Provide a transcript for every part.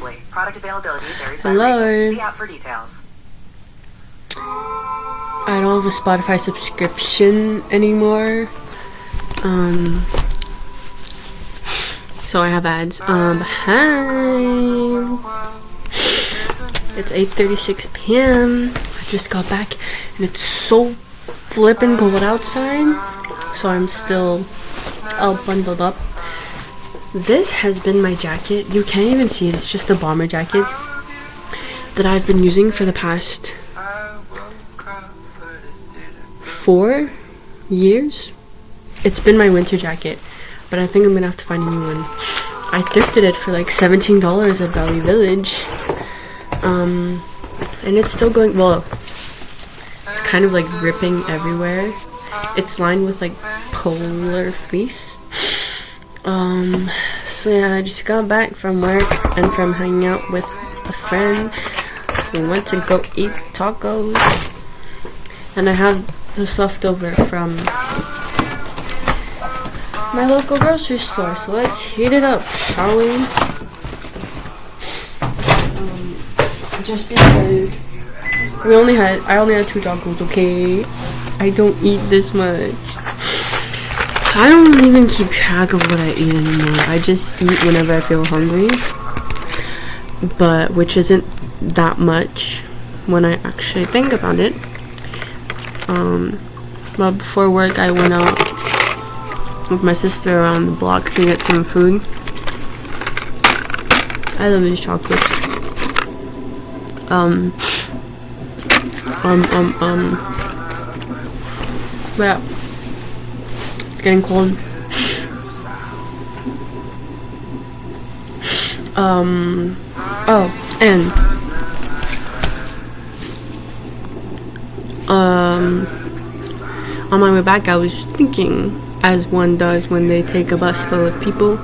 responsibly. Product availability varies by Hello. region. See app for details. I don't have a Spotify subscription anymore. So I have ads. Hi. It's 8:36 p.m. I just got back and it's so flippin' cold outside. So I'm still all bundled up. This has been my jacket. You can't even see it. It's just a bomber jacket that I've been using for the past 4 years. It's been my winter jacket, but I think I'm gonna have to find a new one. I thrifted it for like $17 at Valley Village. And it's still going well. It's kind of like ripping everywhere. It's lined with like polar fleece. So yeah, I just got back from work and from hanging out with a friend. We went to go eat tacos, and I have this leftover from my local grocery store. So let's heat it up, shall we? Just because I only had 2 tacos, okay? I don't eat this much. I don't even keep track of what I eat anymore. I just eat whenever I feel hungry, but which isn't that much when I actually think about it. Well, before work I went out with my sister around the block to get some food. I love these chocolates. But yeah, it's getting cold. Oh, and on my way back I was thinking, as one does when they take a bus full of people,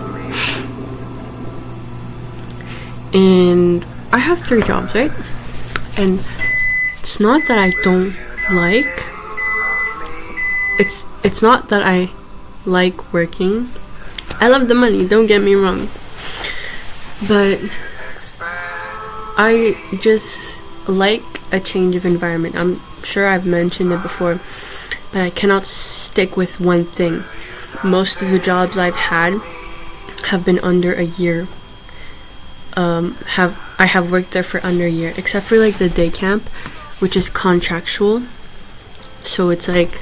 and I have 3 jobs, right? And it's not that I don't like, it's not that I like working. I love the money, don't get me wrong, but I just like a change of environment. I'm sure I've mentioned it before, but I cannot stick with one thing. Most of the jobs I've had have been under a year. I have worked there for under a year, except for like the day camp, which is contractual. So it's like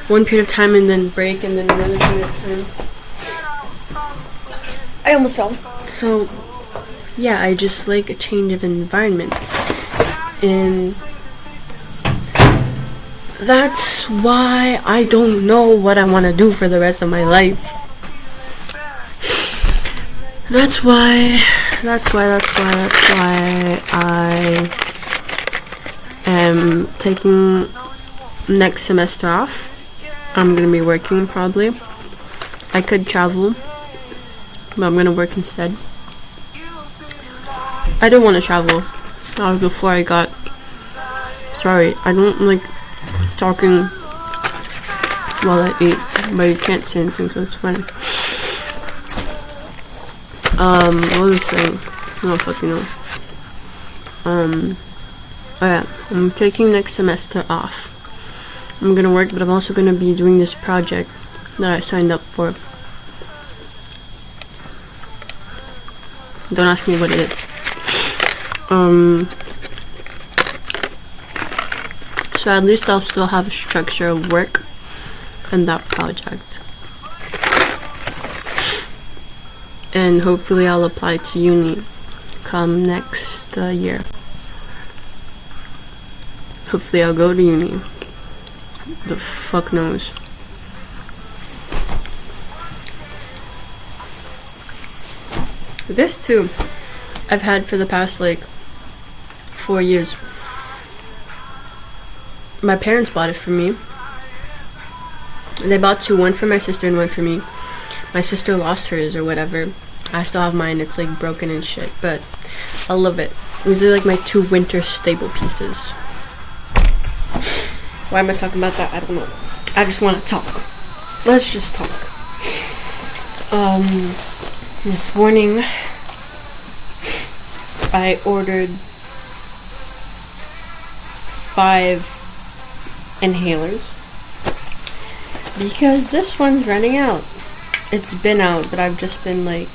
one period of time and then break and then another period of time. I almost fell. So yeah, I just like a change of environment, and that's why I don't know what I want to do for the rest of my life. That's why I am taking next semester off. I'm gonna be working probably. I could travel, but I'm gonna work instead. I don't want to travel. That was before I got. Sorry, I don't like talking while I eat, but you can't see anything, so it's fine. What was I saying? I don't fucking know. Oh yeah, I'm taking next semester off. I'm gonna work, but I'm also gonna be doing this project that I signed up for. Don't ask me what it is. So at least I'll still have a structure of work and that project. And hopefully I'll apply to uni come next year. Hopefully I'll go to uni. The fuck knows. This too, I've had for the past like 4 years. My parents bought it for me. They bought 2, one for my sister and one for me. My sister lost hers or whatever. I still have mine. It's like broken and shit, but I love it. These are like my 2 winter staple pieces. Why am I talking about that? I don't know. I just want to talk. Let's just talk. This morning I ordered 5 inhalers because this one's running out. It's been out, but I've just been like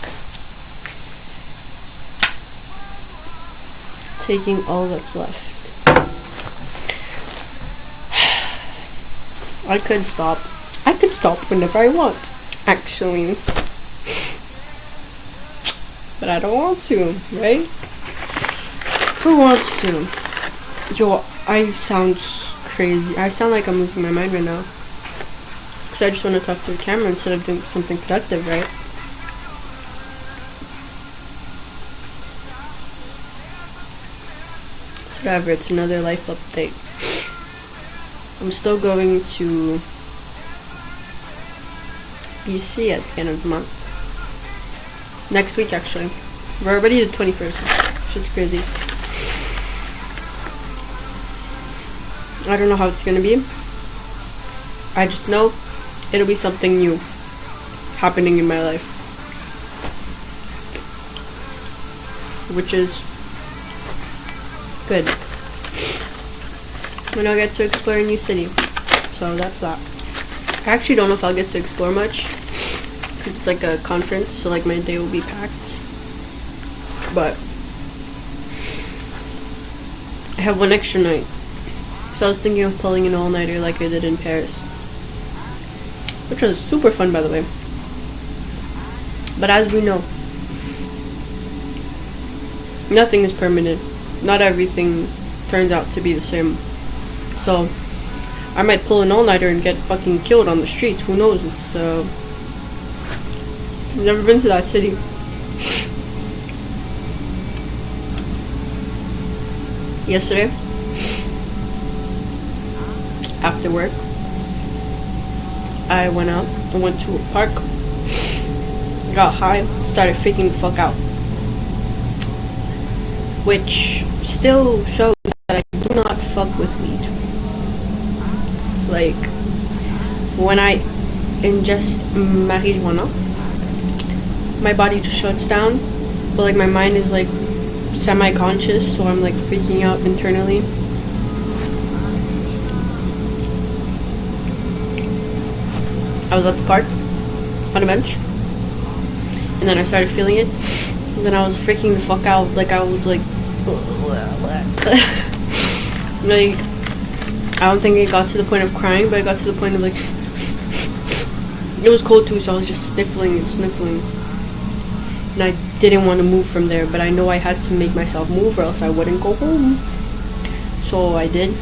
taking all that's left. I could stop whenever I want, actually, but I don't want to, right? Who wants to? Yo, I sound crazy. I sound like I'm losing my mind right now. Because I just want to talk to the camera instead of doing something productive, right? So whatever, it's another life update. I'm still going to BC at the end of the month. Next week, actually. We're already the 21st. Shit's crazy. I don't know how it's gonna be. I just know it'll be something new happening in my life, which is good. And I'll get to explore a new city, so that's that. I actually don't know if I'll get to explore much because it's like a conference, so like my day will be packed, but I have one extra night, so I was thinking of pulling an all-nighter like I did in Paris, which was super fun, by the way. But as we know, nothing is permanent. Not everything turns out to be the same. So I might pull an all-nighter and get fucking killed on the streets. Who knows? It's I've never been to that city. Yesterday, after work, I went out. I went to a park, got high, started freaking the fuck out, which still shows that I do not fuck with weed. Like, when I ingest marijuana, my body just shuts down, but like my mind is like semi-conscious, so I'm like freaking out internally. I was at the park on a bench, and then I started feeling it, and then I was freaking the fuck out. Like I was like like, I don't think it got to the point of crying, but it got to the point of like, it was cold too, so I was just sniffling and sniffling, and I didn't want to move from there, but I know I had to make myself move or else I wouldn't go home. So I did.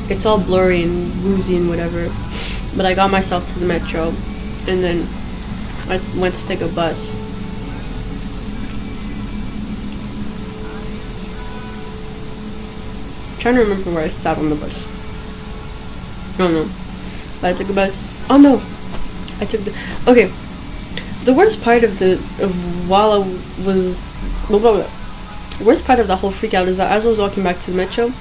It's all blurry and woozy and whatever, but I got myself to the metro, and then I went to take a bus. I'm trying to remember where I sat on the bus. I don't know. But I took a bus. Oh no! I took the... Okay. The worst part of the... while I was... Blah, blah, blah. The worst part of the whole freak out is that as I was walking back to the metro,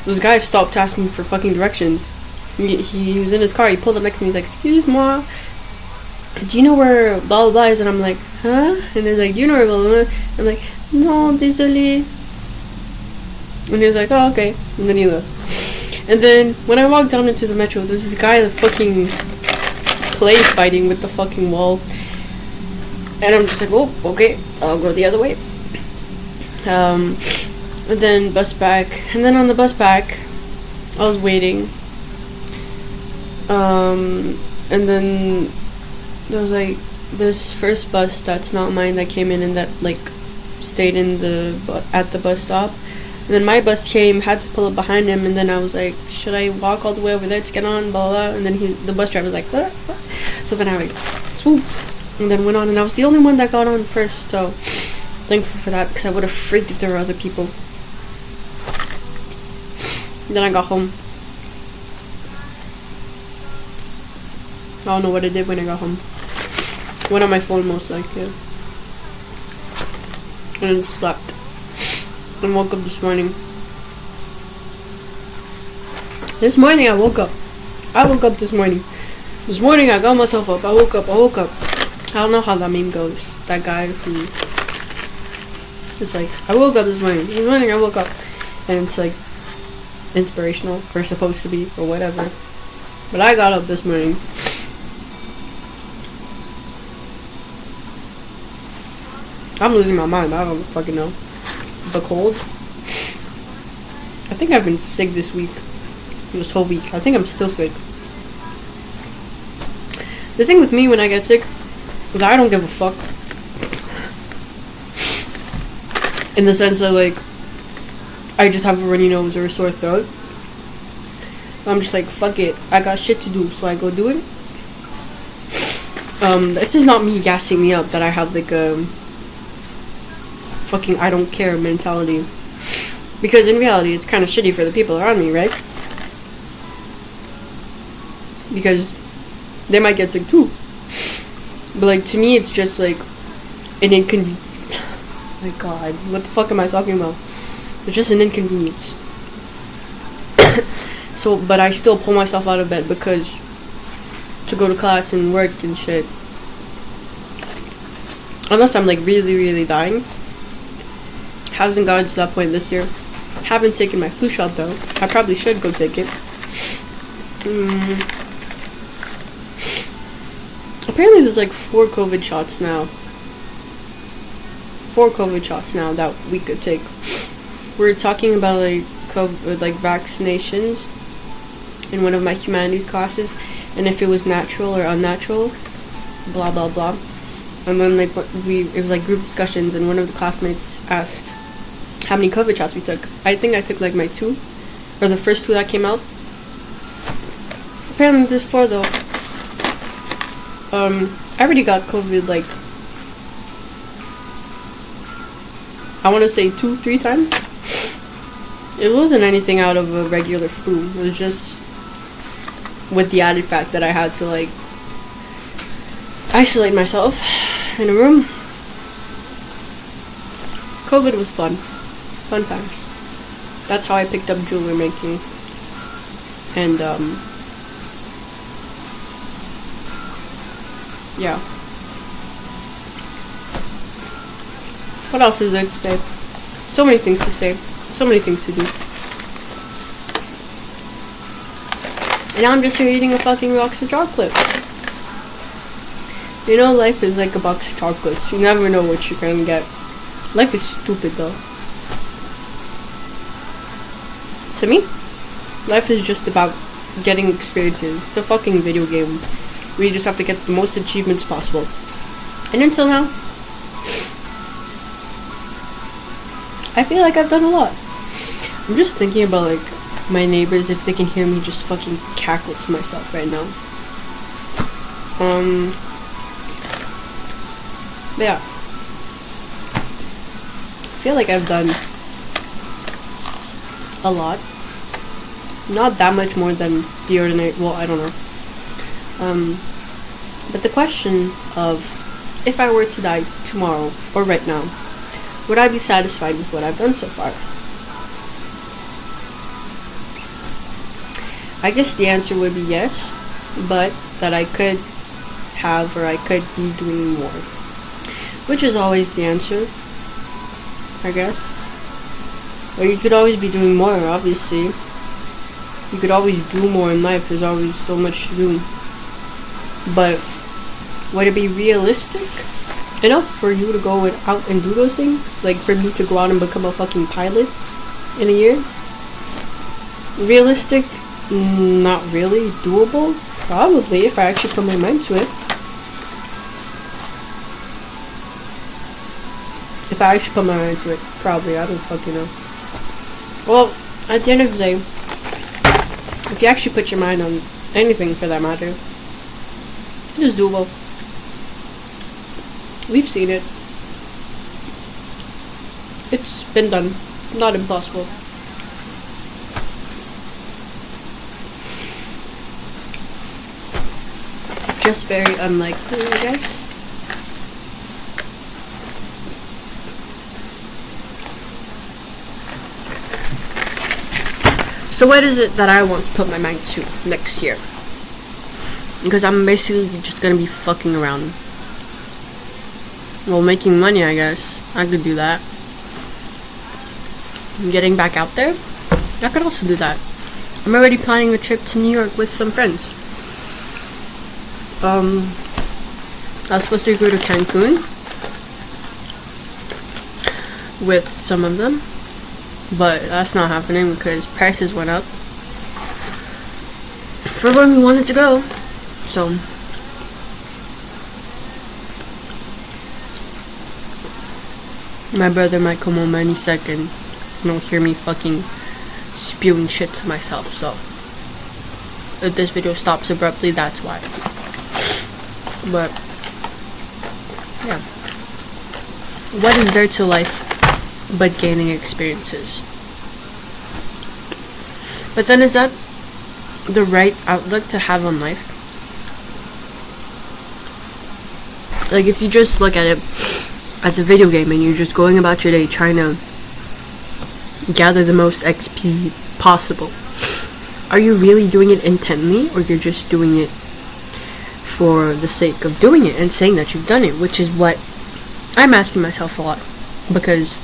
this guy stopped asking me for fucking directions. He was in his car. He pulled up next to me. He's like, "Excuse moi, do you know where blah blah blah is?" And I'm like, "Huh?" And he's like, "Do you know where blah blah blah?" I'm like, "No, désolé." And he was like, "Oh, okay." And then he left. And then when I walked down into the metro, there's this guy that fucking play fighting with the fucking wall. And I'm just like, "Oh, okay, I'll go the other way." And then bus back. And then on the bus back, I was waiting. And then there was like this first bus that's not mine that came in and that like stayed in at the bus stop. And then my bus came, had to pull up behind him, and then I was like, should I walk all the way over there to get on, blah blah, blah. And then the bus driver was like, what? So then I like swooped and then went on, and I was the only one that got on first, so thankful for that, because I would have freaked if there were other people. And then I got home. I don't know what I did when I got home. Went on my phone most likely. And then slept. And woke up this morning. This morning I woke up. This morning. This morning I got myself up. I woke up. I don't know how that meme goes. That guy who It's like, I woke up this morning. This morning I woke up. And it's like inspirational, or supposed to be, or whatever. But I got up this morning. I'm losing my mind. I don't fucking know. The cold. I think I've been sick this week. This whole week. I think I'm still sick. The thing with me when I get sick is I don't give a fuck. In the sense that, like, I just have a runny nose or a sore throat. I'm just like, fuck it. I got shit to do, so I go do it. This is not me gassing me up that I have, like, a fucking I don't care mentality. Because in reality, it's kind of shitty for the people around me, right? Because they might get sick too. But, like, to me, it's just, like, an inconvenience. My god, what the fuck am I talking about? It's just an inconvenience. So, but I still pull myself out of bed because to go to class and work and shit. Unless I'm, like, really, really dying. Hasn't gotten to that point this year. Haven't taken my flu shot, though. I probably should go take it. Apparently there's, like, 4 COVID shots now. 4 COVID shots now that we could take. We're talking about, like, COVID, like, vaccinations in one of my humanities classes, and if it was natural or unnatural, blah blah blah. And then, like, it was like group discussions, and one of the classmates asked how many COVID shots we took. I think I took, like, my 2, or the first 2 that came out. Apparently there's 4 though. I already got COVID, like, I want to say 2-3 times. It wasn't anything out of a regular flu. It was just with the added fact that I had to, like, isolate myself in a room. COVID was fun. Fun times. That's how I picked up jewelry making. And, yeah. What else is there to say? So many things to say. So many things to do. And now I'm just here eating a fucking box of chocolates. You know, life is like a box of chocolates. You never know what you're gonna get. Life is stupid, though. To me, life is just about getting experiences. It's a fucking video game. We just have to get the most achievements possible. And until now, I feel like I've done a lot. I'm just thinking about, like, my neighbors, if they can hear me just fucking cackle to myself right now. But yeah. I feel like I've done a lot. Not that much more than the ordinary, well, I don't know. But the question of, if I were to die tomorrow, or right now, would I be satisfied with what I've done so far? I guess the answer would be yes, but that I could have, or I could be doing more. Which is always the answer, I guess. Or you could always be doing more, obviously. You could always do more in life, there's always so much to do. But would it be realistic enough for you to go out and do those things? Like, for me to go out and become a fucking pilot in a year? Realistic? Not really. Doable? Probably, if I actually put my mind to it. If I actually put my mind to it. Probably, I don't fucking know. Well, at the end of the day, if you actually put your mind on anything for that matter, it is doable. We've seen it. It's been done. Not impossible. Just very unlikely, I guess. So what is it that I want to put my mind to next year? Because I'm basically just gonna be fucking around. Well, making money, I guess. I could do that. getting back out there, I could also do that. I'm already planning a trip to New York with some friends. I was supposed to go to Cancun with some of them, but that's not happening because prices went up for when we wanted to go. So my brother might come home any second and he'll hear me fucking spewing shit to myself. So if this video stops abruptly, that's why. But yeah, what is there to life but gaining experiences? But then, is that the right outlook to have on life? Like, if you just look at it as a video game and you're just going about your day trying to gather the most XP possible, are you really doing it intently, or you're just doing it for the sake of doing it and saying that you've done it? Which is what I'm asking myself a lot, because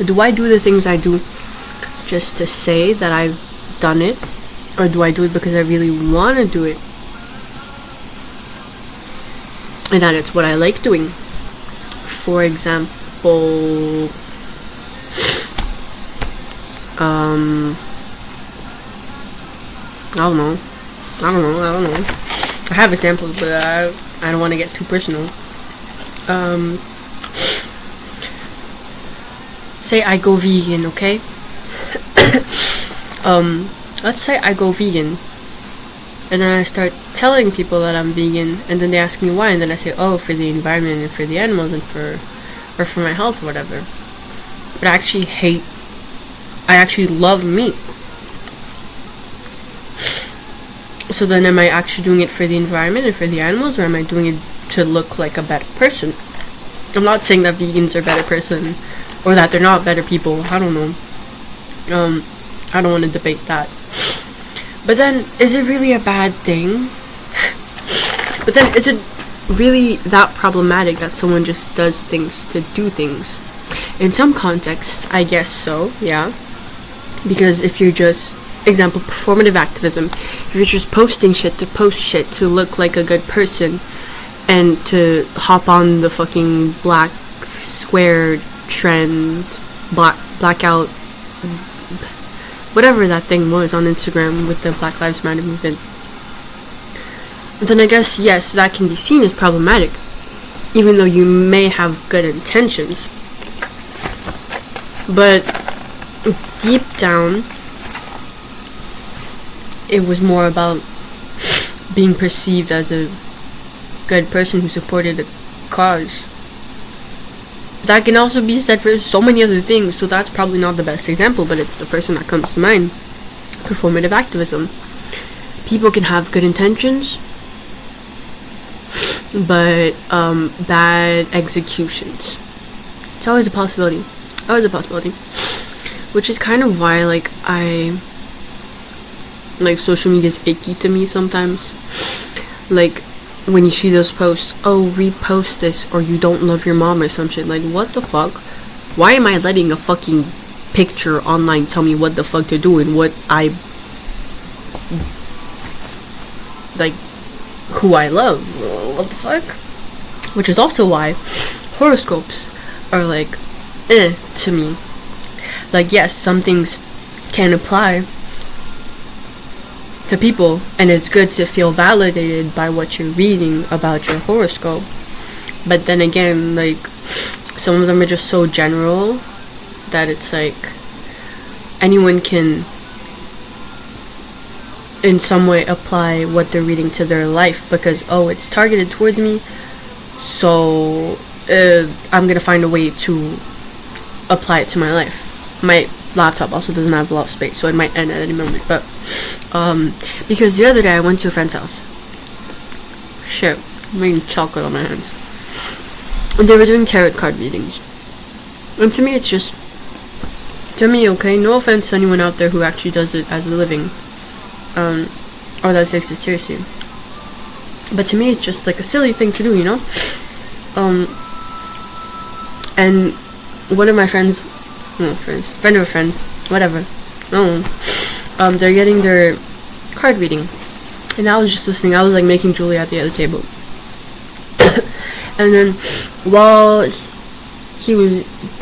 do I do the things I do just to say that I've done it, or do I do it because I really want to do it and that it's what I like doing? For example, I don't know. I have examples, but I don't want to get too personal. Say I go vegan, okay? Let's say I go vegan, and then I start telling people that I'm vegan, and then they ask me why, and then I say, oh, for the environment and for the animals and for my health or whatever. But I actually love meat. So then, am I actually doing it for the environment and for the animals, or am I doing it to look like a better person? I'm not saying that vegans are better person, or that they're not better people. I don't know. I don't want to debate that. But then, is it really a bad thing? But then, is it really that problematic that someone just does things to do things? In some context, I guess so, yeah. Because if you're just, example, performative activism, if you're just posting shit to post shit to look like a good person and to hop on the fucking black square trend, blackout, whatever that thing was on Instagram with the Black Lives Matter movement, then I guess, yes, that can be seen as problematic, even though you may have good intentions. But deep down, it was more about being perceived as a good person who supported a cause. That can also be said for so many other things, so that's probably not the best example, but it's the first one that comes to mind. Performative activism. People can have good intentions, but bad executions. It's always a possibility. Always a possibility. Which is kind of why, social media is icky to me sometimes. Like, when you see those posts, oh, repost this, or you don't love your mom or some shit. Like, what the fuck? Why am I letting a fucking picture online tell me what the fuck to do and who I love? What the fuck? Which is also why horoscopes are to me. Like, yes, some things can apply to people, and it's good to feel validated by what you're reading about your horoscope. But then again, some of them are just so general that it's anyone can in some way apply what they're reading to their life, because it's targeted towards me, so I'm gonna find a way to apply it to my life. My laptop also doesn't have a lot of space, so it might end at any moment. But because the other day I went to a friend's house. Shit, I'm making chocolate on my hands. And they were doing tarot card readings. And to me, it's just, okay, no offense to anyone out there who actually does it as a living, or that takes it seriously. But to me, it's just a silly thing to do, And one of my friends, friend of a friend, whatever, they're getting their card reading, and I was just listening. I was like making Julie at the other table, and then while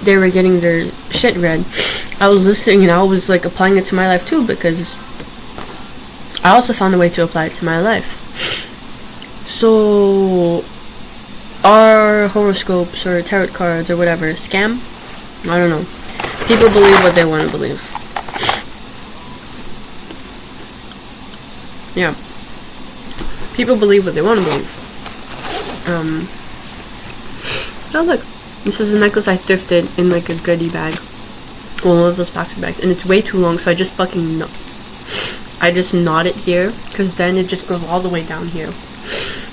they were getting their shit read, I was listening and I was like applying it to my life too, because I also found a way to apply it to my life. So, are horoscopes or tarot cards or whatever a scam? I don't know. People believe what they want to believe. Yeah. People believe what they want to believe. Oh look. This is a necklace I thrifted in like a goodie bag. One of those plastic bags. And it's way too long, so I just fucking knot it here, because then it just goes all the way down here.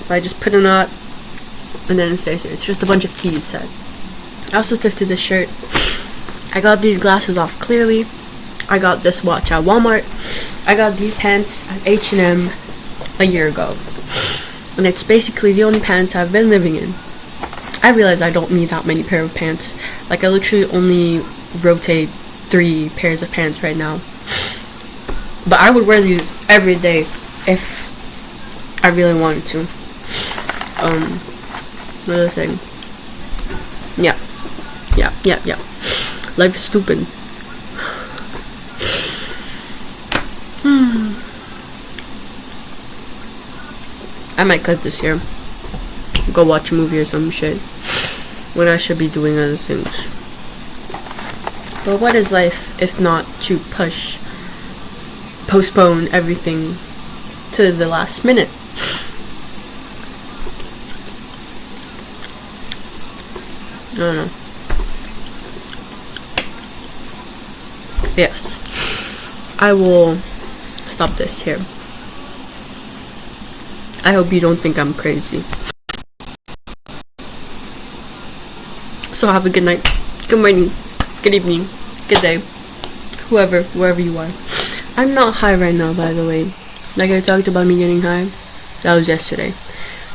But I just put a knot, and then it stays here. It's just a bunch of keys set. I also thrifted this shirt. I got these glasses off Clearly. I got this watch at Walmart. I got these pants at H&M a year ago. And it's basically the only pants I've been living in. I realize I don't need that many pair of pants. Like, I literally only rotate 3 pairs of pants right now. But I would wear these every day if I really wanted to. What was I saying? Yeah. Life is stupid. I might cut this here. Go watch a movie or some shit, when I should be doing other things. But what is life if not to postpone everything to the last minute? I don't know. Yes. I will stop this here. I hope you don't think I'm crazy. So have a good night, good morning, good evening, good day, wherever you are. I'm not high right now, by the way. Like I talked about me getting high, that was yesterday.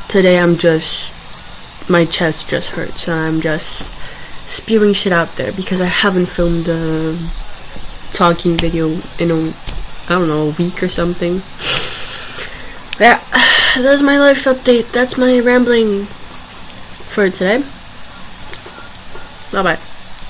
Today my chest just hurts, and I'm just spewing shit out there because I haven't filmed a talking video in a week or something. Yeah, that's my life update. That's my rambling for today. Bye bye.